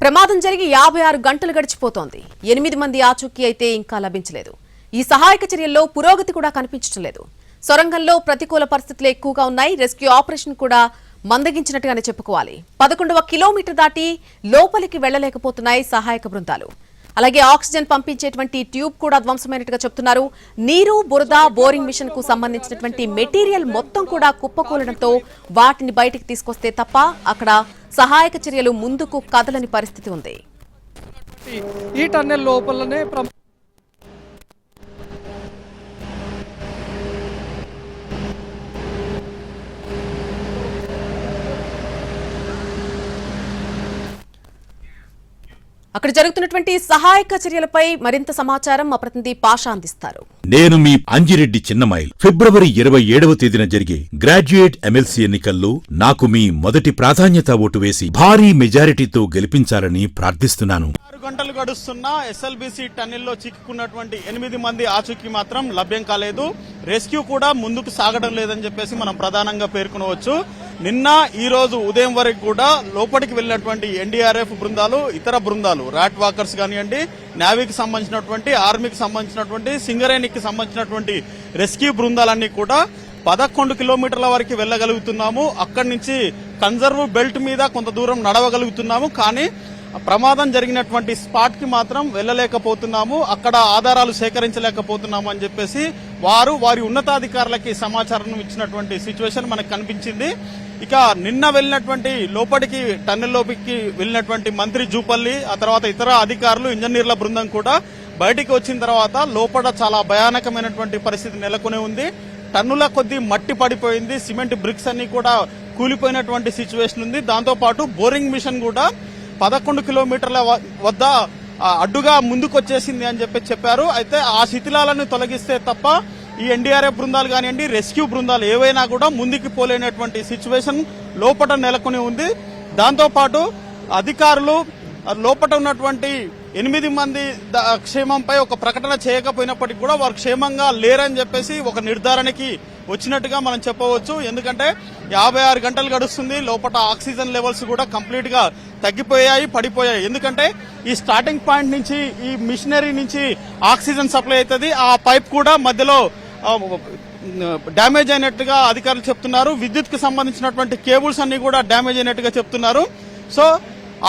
ప్రమాదం జరిగి 56 గంటలు గడిచిపోతోంది. 8 మంది ఆచూకీ అయితే ఇంకా లభించలేదు. ఈ సహాయక చర్యల్లో పురోగతి కూడా కనిపించడం లేదు. సొరంగంలో ప్రతికూల పరిస్థితులు ఎక్కువగా ఉన్నాయి. రెస్క్యూ ఆపరేషన్ కూడా మందగించినట్టుగానే చెప్పుకోవాలి. 11వ కిలోమీటర్ దాటి లోపలికి వెళ్లలేకపోతున్నాయి సహాయక బృందాలు. అలాగే ఆక్సిజన్ పంపించేటువంటి ట్యూబ్ కూడా ధ్వంసమైనట్టుగా చెప్తున్నారు. నీరు, బురద, బోరింగ్ మిషన్ కు సంబంధించినటువంటి మెటీరియల్ మొత్తం కూడా కుప్పకూలడంతో వాటిని బయటికి తీసుకొస్తే తప్ప అక్కడ సహాయక చర్యలు ముందుకు కదలని పరిస్థితి ఉంది. ఈ టన్నెల్ లోపలనే అక్కడ జరుగుతున్నటువంటి సహాయక చర్యలపై మరింత సమాచారం మా ప్రతినిధి పాషా అందిస్తారు. నేను మీ అంజిరెడ్డి చిన్నమైల్. ఫిబ్రవరి 27వ తేదీన జరిగే గ్రాడ్యుయేట్ ఎమ్మెల్సీ ఎన్నికల్లో నాకు మీ మొదటి ప్రాధాన్యత ఓటు వేసి భారీ మెజారిటీతో గెలిపించాలని ప్రార్థిస్తున్నాను. 6 గంటలు గడుస్తున్నా ఎస్ఎల్బీసీ టన్నెల్లో చిక్కుకున్నటువంటి 8 మంది ఆచూకీ మాత్రం లభ్యం కాలేదు. రెస్క్యూ కూడా ముందుకు సాగడం లేదని చెప్పేసి మనం ప్రధానంగా పేర్కొనవచ్చు. నిన్న ఈ రోజు ఉదయం వరకు కూడా లోపలికి వెళ్ళినటువంటి ఎన్డీఆర్ఎఫ్ బృందాలు, ఇతర బృందాలు, రాట్ వాకర్స్ కానివ్వండి, నేవీకి సంబంధించినటువంటి, ఆర్మీకి సంబంధించినటువంటి, సింగరేణికి సంబంధించినటువంటి రెస్క్యూ బృందాలన్నీ కూడా 11 కిలోమీటర్ల వరకు వెళ్లగలుగుతున్నాము. అక్కడి నుంచి కన్జర్వ్ బెల్ట్ మీద కొంత దూరం నడవగలుగుతున్నాము. కానీ ప్రమాదం జరిగినటువంటి స్పాట్ కి మాత్రం వెళ్లలేకపోతున్నాము, అక్కడ ఆధారాలు సేకరించలేకపోతున్నాము అని చెప్పేసి వారి ఉన్నతాధికారులకి సమాచారం ఇచ్చినటువంటి సిచ్యువేషన్ మనకు కనిపించింది. ఇక నిన్న వెళ్ళినటువంటి లోపలికి టన్నెల్లోకి వెళ్ళినటువంటి మంత్రి జూపల్లి, ఆ తర్వాత ఇతర అధికారులు, ఇంజనీర్ల బృందం కూడా బయటికి వచ్చిన తర్వాత లోపల చాలా భయానకమైనటువంటి పరిస్థితి నెలకొని ఉంది. టన్నుల కొద్దీ మట్టి పడిపోయింది, సిమెంట్ బ్రిక్స్ అన్ని కూడా కూలిపోయినటువంటి సిచ్యువేషన్ ఉంది. దాంతోపాటు బోరింగ్ మిషన్ కూడా 11 కిలోమీటర్ల వద్ద అడ్డుగా ముందుకొచ్చేసింది అని చెప్పారు. అయితే ఆ శిథిలాలను తొలగిస్తే తప్ప ఈ ఎన్డీఆర్ఎఫ్ బృందాలు కానివ్వండి, రెస్క్యూ బృందాలు ఏవైనా కూడా ముందుకు పోలేనటువంటి సిచ్యువేషన్ లోపల నెలకొని ఉంది. దాంతోపాటు అధికారులు లోపల ఉన్నటువంటి 8 మంది క్షేమంపై ఒక ప్రకటన చేయకపోయినప్పటికీ కూడా వారు క్షేమంగా లేరని చెప్పేసి ఒక నిర్ధారణకి వచ్చినట్టుగా మనం చెప్పవచ్చు. ఎందుకంటే 56 గంటలు గడుస్తుంది, లోపల ఆక్సిజన్ లెవెల్స్ కూడా కంప్లీట్ గా తగ్గిపోయాయి, పడిపోయాయి. ఎందుకంటే ఈ స్టార్టింగ్ పాయింట్ నుంచి ఈ మిషనరీ నుంచి ఆక్సిజన్ సప్లై అవుతుంది. ఆ పైప్ కూడా మధ్యలో డ్యామేజ్ అయినట్టుగా అధికారులు చెప్తున్నారు. విద్యుత్ కు సంబంధించినటువంటి కేబుల్స్ అన్ని కూడా డ్యామేజ్ అయినట్టుగా చెప్తున్నారు. సో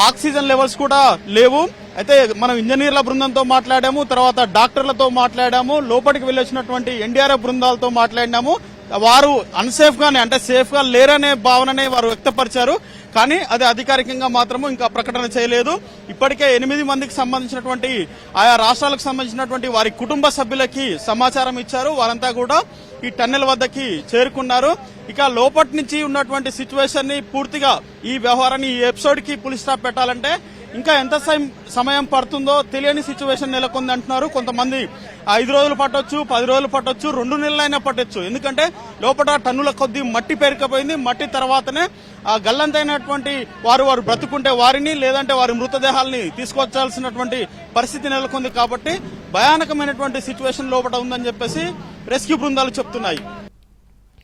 ఆక్సిజన్ లెవెల్స్ కూడా లేవు. అయితే మనం ఇంజనీర్ల బృందంతో మాట్లాడాము, తర్వాత డాక్టర్లతో మాట్లాడాము, లోపలికి వెళ్ళొచ్చినటువంటి ఎన్డీఆర్ఎఫ్ బృందాలతో మాట్లాడినాము. వారు అన్సేఫ్ గానే, అంటే సేఫ్ గా లేరనే భావననే వారు వ్యక్తపరిచారు. కానీ అది అధికారికంగా మాత్రము ఇంకా ప్రకటన చేయలేదు. ఇప్పటికే 8 మందికి సంబంధించినటువంటి ఆయా రాష్ట్రాలకు సంబంధించినటువంటి వారి కుటుంబ సభ్యులకి సమాచారం ఇచ్చారు. వారంతా కూడా ఈ టన్నెల్ వద్దకి చేరుకున్నారు. ఇక లోపటి నుంచి ఉన్నటువంటి సిచ్యువేషన్ ని పూర్తిగా ఈ వ్యవహారాన్ని, ఈ ఎపిసోడ్ కి పులి స్టాప్ పెట్టాలంటే ఇంకా ఎంత సమయం పడుతుందో తెలియని సిచ్యువేషన్ నెలకొంది అంటున్నారు. కొంతమంది 5 రోజులు పట్టొచ్చు, 10 రోజులు పట్టొచ్చు, 2 నెలలైనా పట్టొచ్చు. ఎందుకంటే లోపల టన్నుల కొద్దీ మట్టి పేరుకపోయింది. మట్టి తర్వాతనే ఆ గల్లంతైనటువంటి వారు బ్రతుకుంటే వారిని, లేదంటే వారి మృతదేహాల్ని తీసుకొచ్చాల్సినటువంటి పరిస్థితి నెలకొంది. కాబట్టి భయానకమైనటువంటి సిచ్యువేషన్ లోపల ఉందని చెప్పేసి రెస్క్యూ బృందాలు చెప్తున్నాయి.